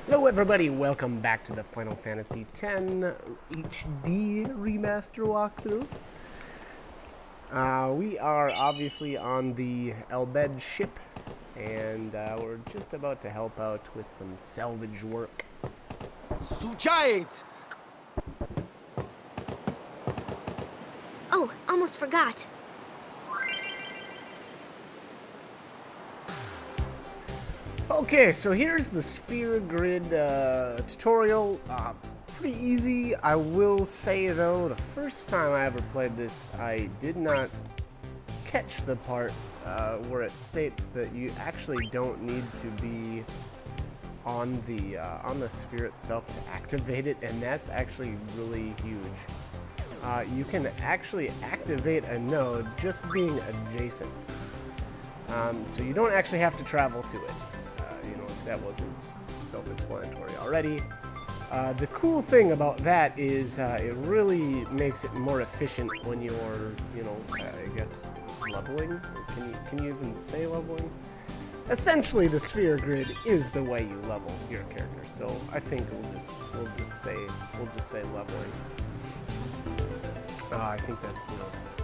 Hello everybody, welcome back to the Final Fantasy X HD Remaster walkthrough. We are obviously on the Elbed ship, and we're just about to help out with some salvage work. Sujait! Oh, almost forgot. Okay, so here's the sphere grid tutorial. Pretty easy. I will say though, the first time I ever played this, I did not catch the part where it states that you actually don't need to be on the sphere itself to activate it, and that's actually really huge. You can actually activate a node just being adjacent. So you don't actually have to travel to it. If that wasn't self-explanatory already. The cool thing about that is it really makes it more efficient when you're, I guess, leveling. Can you even say leveling? Essentially, the sphere grid is the way you level your character. So I think we'll just say leveling. I think that's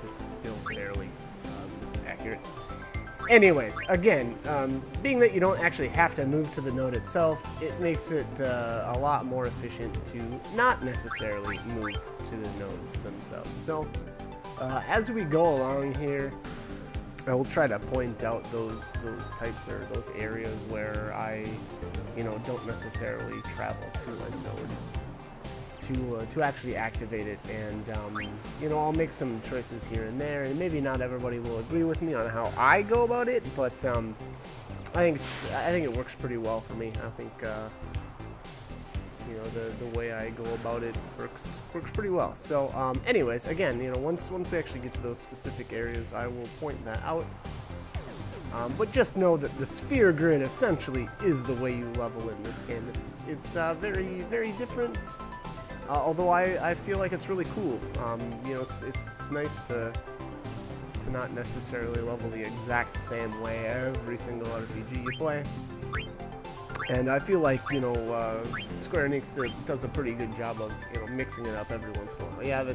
it's still fairly accurate. Anyways, again, being that you don't actually have to move to the node itself, it makes it a lot more efficient to not necessarily move to the nodes themselves. So, as we go along here, I will try to point out those types or those areas where I, don't necessarily travel to a node to actually activate it, and I'll make some choices here and there, and maybe not everybody will agree with me on how I go about it, but I think it works pretty well for me. I think the way I go about it works pretty well. So anyways, again, once we actually get to those specific areas, I will point that out. But just know that the sphere grid essentially is the way you level in this game. It's very, very different. Although I feel like it's really cool. It's nice to not necessarily level the exact same way every single RPG you play. And I feel like, Square Enix does a pretty good job of, mixing it up every once in a while. Yeah,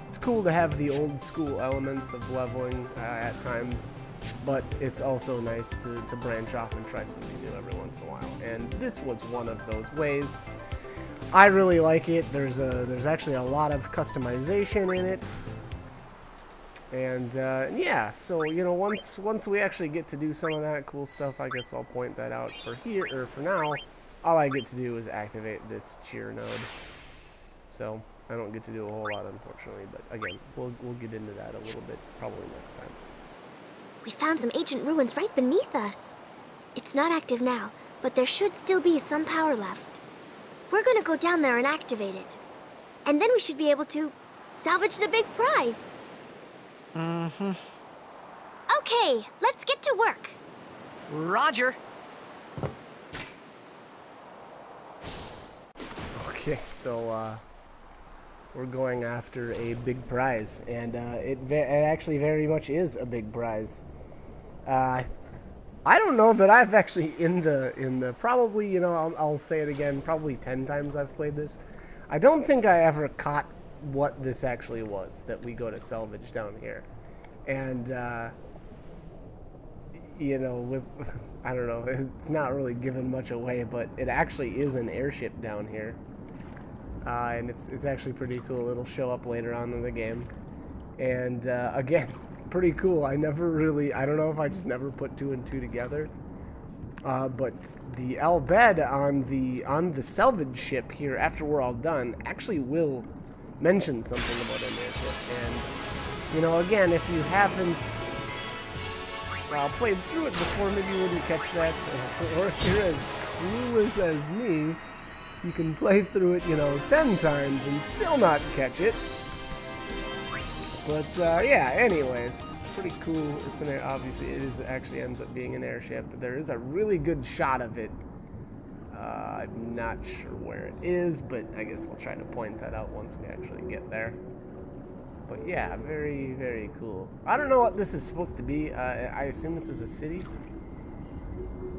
it's cool to have the old school elements of leveling at times, but it's also nice to branch off and try something new every once in a while. And this was one of those ways. I really like it. There's actually a lot of customization in it, and yeah. So once we actually get to do some of that cool stuff, I guess I'll point that out for now. All I get to do is activate this cheer node. So I don't get to do a whole lot, unfortunately. But again, we'll get into that a little bit probably next time. We found some ancient ruins right beneath us. It's not active now, but there should still be some power left. We're gonna go down there and activate it. And then we should be able to salvage the big prize. Mm-hmm. Okay, let's get to work. Roger. Okay, so we're going after a big prize, and it actually very much is a big prize. I don't know that I've actually in the probably, I'll say it again, probably 10 times I've played this. I don't think I ever caught what this actually was that we go to salvage down here. And with I don't know, it's not really giving much away, but it actually is an airship down here. And it's actually pretty cool. It'll show up later on in the game. And again, pretty cool. I don't know if I just never put two and two together. But the Elbed on the salvage ship here, after we're all done, actually will mention something about an airship. And again, if you haven't played through it before, maybe you wouldn't catch that. Or if you're as clueless as me, you can play through it, 10 times and still not catch it. But yeah, anyways, pretty cool. Obviously it actually ends up being an airship. There is a really good shot of it. I'm not sure where it is, but I guess I'll try to point that out once we actually get there. But yeah, very, very cool. I don't know what this is supposed to be. I assume this is a city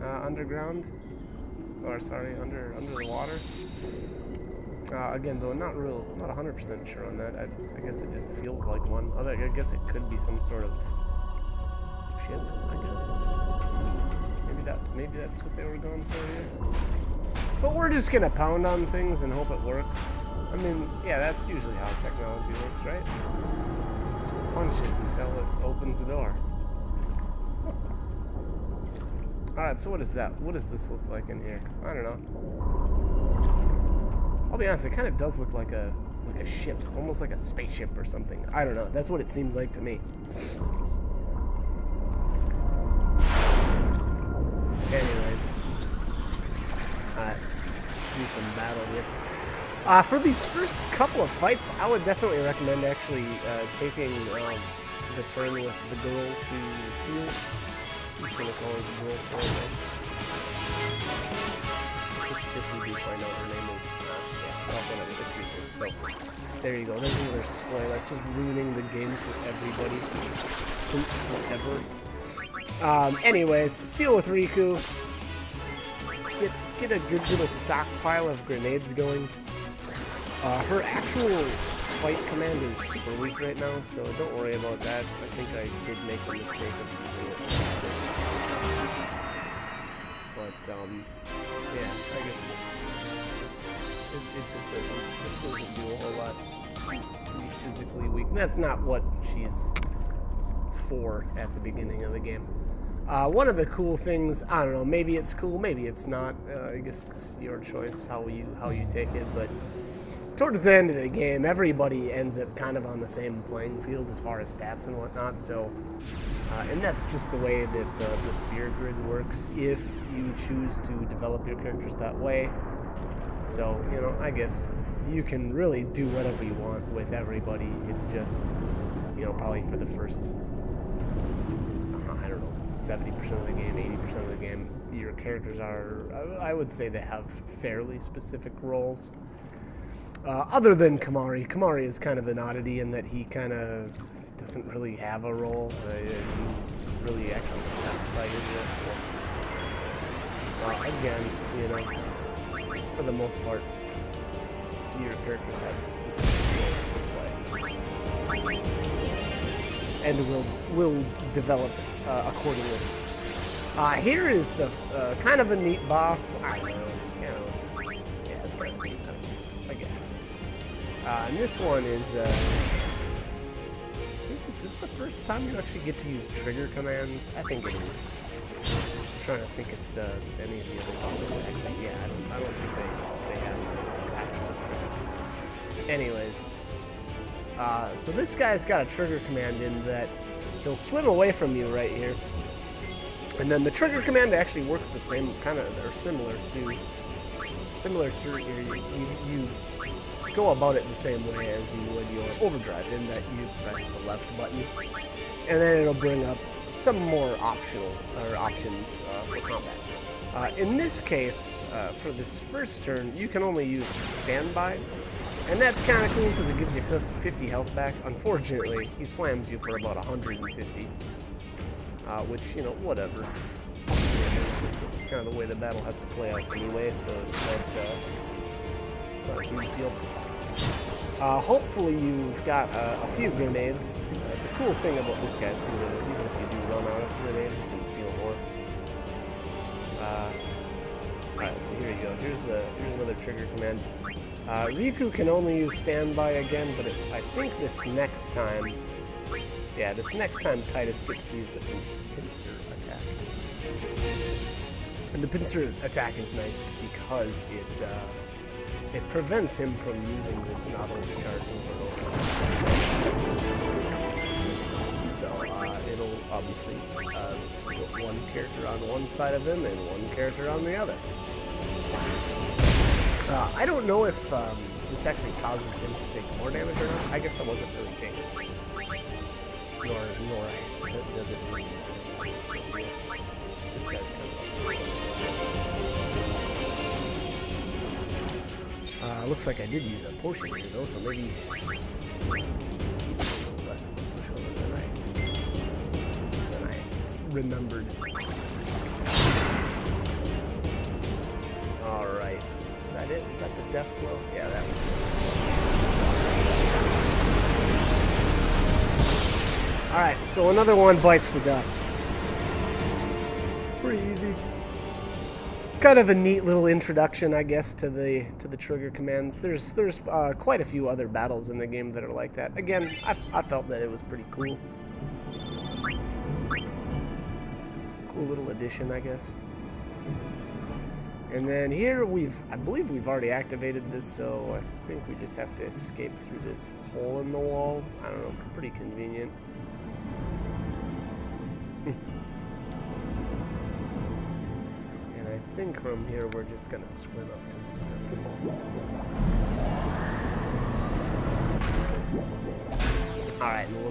underground. or sorry, under the water. Again, though, not 100% sure on that. I guess it just feels like one. I guess it could be some sort of ship. I guess. Maybe that's what they were going for here. But we're just gonna pound on things and hope it works. I mean, yeah, that's usually how technology works, right? Just punch it until it opens the door. Alright, so what is that? What does this look like in here? I don't know. I'll be honest, it kind of does look like a ship. Almost like a spaceship or something. I don't know. That's what it seems like to me. Anyways. Let's do some battle here. For these first couple of fights, I would definitely recommend actually taking the turn with the girl to steal. I'm just gonna call her the girl for a minute. In case we do find out her name is, yeah, well, whatever, it's Riku. So, there you go. There's another spoiler, like just ruining the game for everybody since forever. Anyways, steal with Riku. Get a good little stockpile of grenades going. Her actual fight command is super weak right now, so don't worry about that. I think I did make the mistake of using it. But, yeah, I guess it just doesn't do a whole lot. She's pretty physically weak. That's not what she's for at the beginning of the game. One of the cool things, I don't know, maybe it's cool, maybe it's not. I guess it's your choice how you take it, but towards the end of the game, everybody ends up kind of on the same playing field as far as stats and whatnot, so, and that's just the way that the sphere grid works if you choose to develop your characters that way. So, you know, I guess you can really do whatever you want with everybody. It's just, you know, probably for the first, I don't know, 70% of the game, 80% of the game, your characters are, I would say they have fairly specific roles. Other than Kamari. Kamari is kind of an oddity in that he kind of doesn't really have a role. He really actually specify his role. So, again, you know, for the most part, your characters have specific roles to play. And will develop accordingly. Here is the kind of a neat boss. I don't know, it's kind of, yeah, it's kind of neat, I guess. And this one is, is this the first time you actually get to use trigger commands? I think it is. I'm trying to think if any of the other bosses actually, yeah, I don't think they have actual trigger commands. Anyways, so this guy's got a trigger command in that he'll swim away from you right here. And then the trigger command actually works the same kind of, or similar to you go about it the same way as you would your overdrive, in that you press the left button, and then it'll bring up some more options for combat. In this case, for this first turn, you can only use standby, and that's kind of cool because it gives you 50 health back. Unfortunately, he slams you for about 150, which, you know, whatever. It's kind of the way the battle has to play out anyway, so it's not a huge deal. Hopefully you've got a few grenades. The cool thing about this guy too is even if you do run out of grenades, you can steal more. Alright, so here you go. Here's another trigger command. Riku can only use standby again, but I think this next time, yeah, Titus gets to use the pincer attack. And the pincer attack is nice because it prevents him from using this Nautilus chart over and over. So it'll obviously put one character on one side of him and one character on the other. I don't know if this actually causes him to take more damage or not. I guess I wasn't really paying attention. Nor does it really. This guy's kind of looks like I did use a potion here though, so maybe less of a pushover than I remembered. Is that the death blow? Yeah, that one. Alright, so another one bites the dust. Pretty easy. Kind of a neat little introduction, I guess, to the trigger commands. There's quite a few other battles in the game that are like that. Again, I felt that it was pretty cool. Cool little addition, I guess. And then here I believe we've already activated this, so I think we just have to escape through this hole in the wall. I don't know, pretty convenient. And I think from here we're just gonna swim up to the surface. Alright, and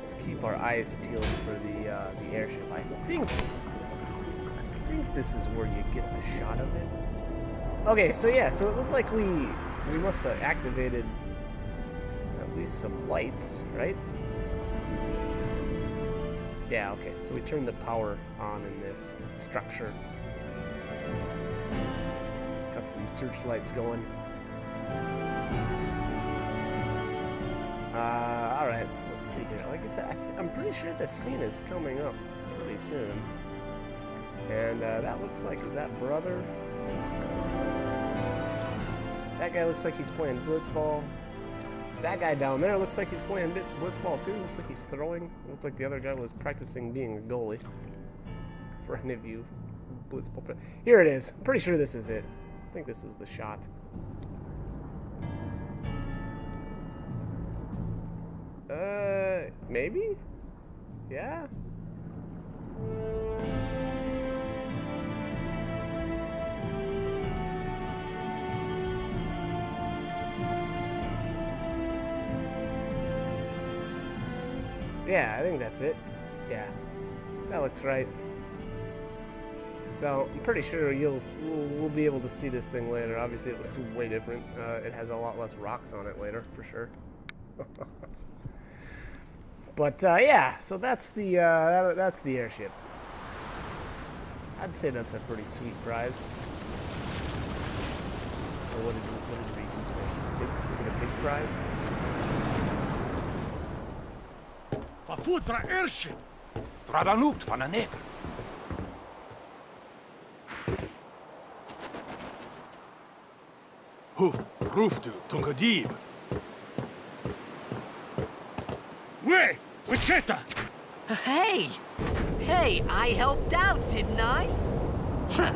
let's keep our eyes peeled for the airship. I think this is where you get the shot of it. Okay, so yeah, so it looked like we must have activated at least some lights, right? Yeah, okay, so we turned the power on in this structure. Got some searchlights going. Alright, so let's see here. Like I said, I'm pretty sure this scene is coming up pretty soon. And that looks like, is that brother? That guy looks like he's playing blitzball. That guy down there looks like he's playing blitzball too. Looks like he's throwing. Looks like the other guy was practicing being a goalie. For any of you blitzball. Here it is. I'm pretty sure this is it. I think this is the shot. Maybe? Yeah? Yeah, I think that's it. Yeah, that looks right. So I'm pretty sure we'll be able to see this thing later. Obviously, it looks way different. It has a lot less rocks on it later, for sure. But yeah, so that's the airship. I'd say that's a pretty sweet prize. Or what did Riku say? Was it a big prize? Verfutra airship! Tradanukt van een neger. Hoef, roefdu, tungadieb. Wee, Wichita! Hey! Hey, I helped out, didn't I? Huh.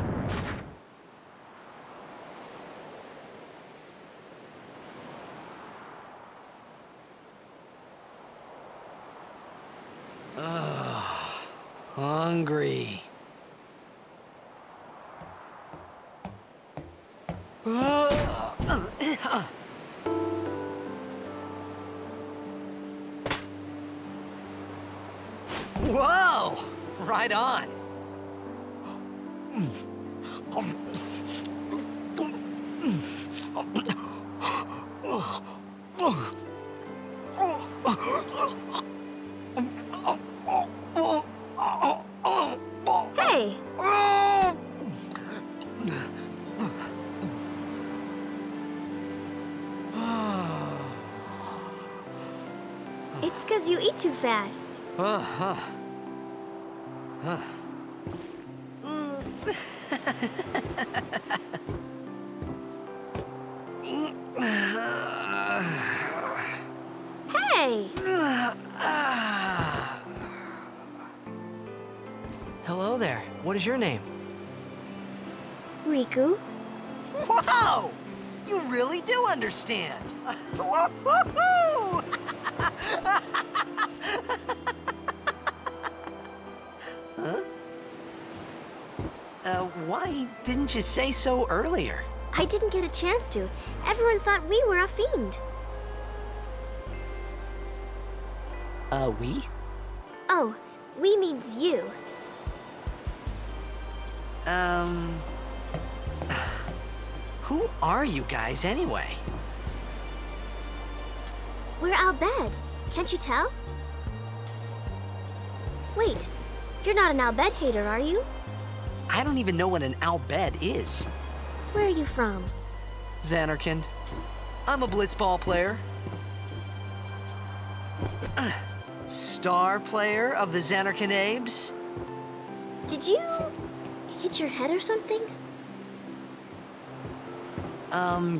Hungry. Whoa! Right on. Hey! It's 'cause you eat too fast. Huh. Hey! Hello there. What is your name? Riku? Whoa! You really do understand. Woo-hoo-hoo! Huh? Why didn't you say so earlier? I didn't get a chance to. Everyone thought we were a fiend. We? Oh, we means you. Who are you guys anyway? We're Al Bhed. Can't you tell? Wait, you're not an Al Bhed hater, are you? I don't even know what an Al Bhed is. Where are you from? Xanarkand. I'm a blitzball player. Star player of the Xanarkand Abes. Did you hit your head or something?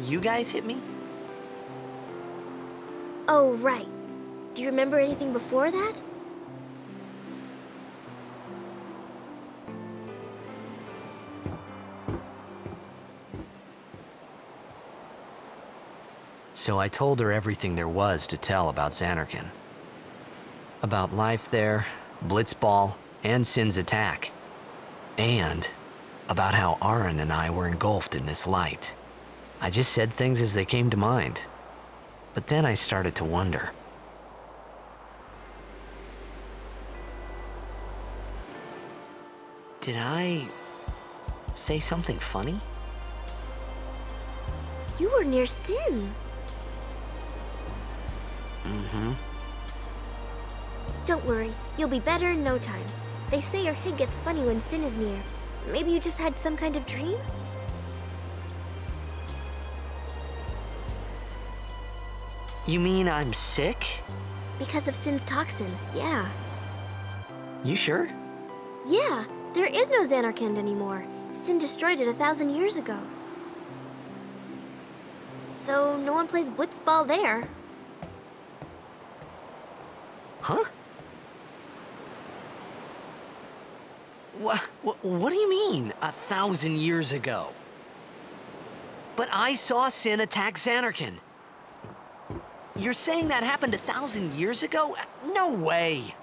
You guys hit me? Oh, right. Do you remember anything before that? So I told her everything there was to tell about Xanarkand. About life there, Blitzball, and Sin's attack. And about how Aaron and I were engulfed in this light. I just said things as they came to mind. But then I started to wonder. Did I say something funny? You were near Sin. Mm-hmm. Don't worry, you'll be better in no time. They say your head gets funny when Sin is near. Maybe you just had some kind of dream? You mean I'm sick? Because of Sin's toxin, yeah. You sure? Yeah, there is no Xanarkand anymore. Sin destroyed it 1,000 years ago. So no one plays blitzball there. Huh? What do you mean, 1,000 years ago? But I saw Sin attack Xanarkand. You're saying that happened 1,000 years ago? No way!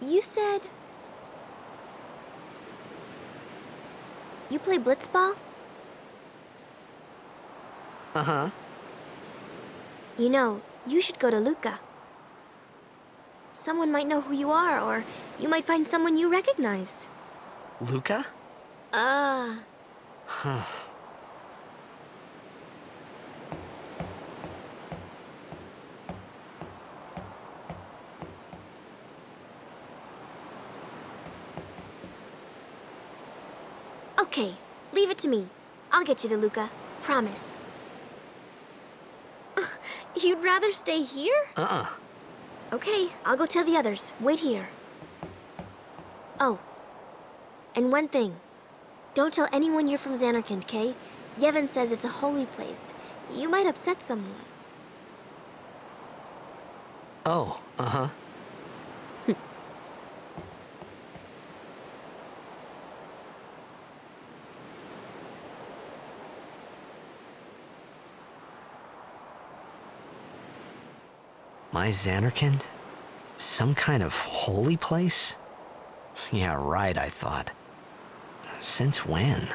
You said... You play blitzball? Uh-huh. You know, you should go to Luca. Someone might know who you are, or you might find someone you recognize. Luca? Ah. Huh. Okay, leave it to me. I'll get you to Luca. Promise. You'd rather stay here? Uh-uh. Okay, I'll go tell the others. Wait here. Oh, and one thing. Don't tell anyone you're from Xanarkand, Kay? Yevon says it's a holy place. You might upset someone. Oh, uh-huh. My Xanarkand? Some kind of holy place? Yeah, right, I thought. Since when?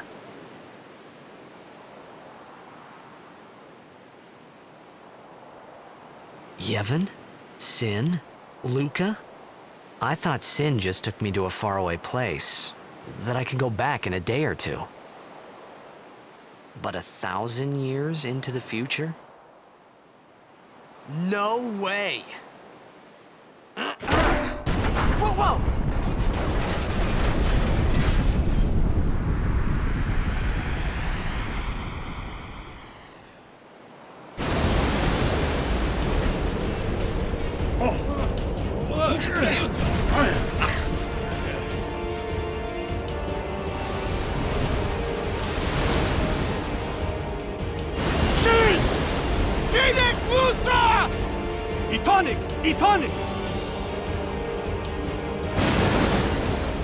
Yevon? Sin? Luca? I thought Sin just took me to a faraway place, that I could go back in a day or two. But 1,000 years into the future? No way! Whoa, whoa! Etonic!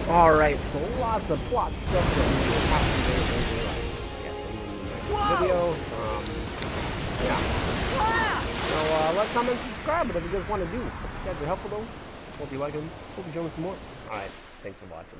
Alright, so lots of plot stuff that we will have to go over, like, I guess, in the next video. Yeah. So, like, comment, subscribe, whatever you guys want to do. Hope you guys are helpful, though. Hope you like them. Hope you join me for more. Alright, thanks for watching.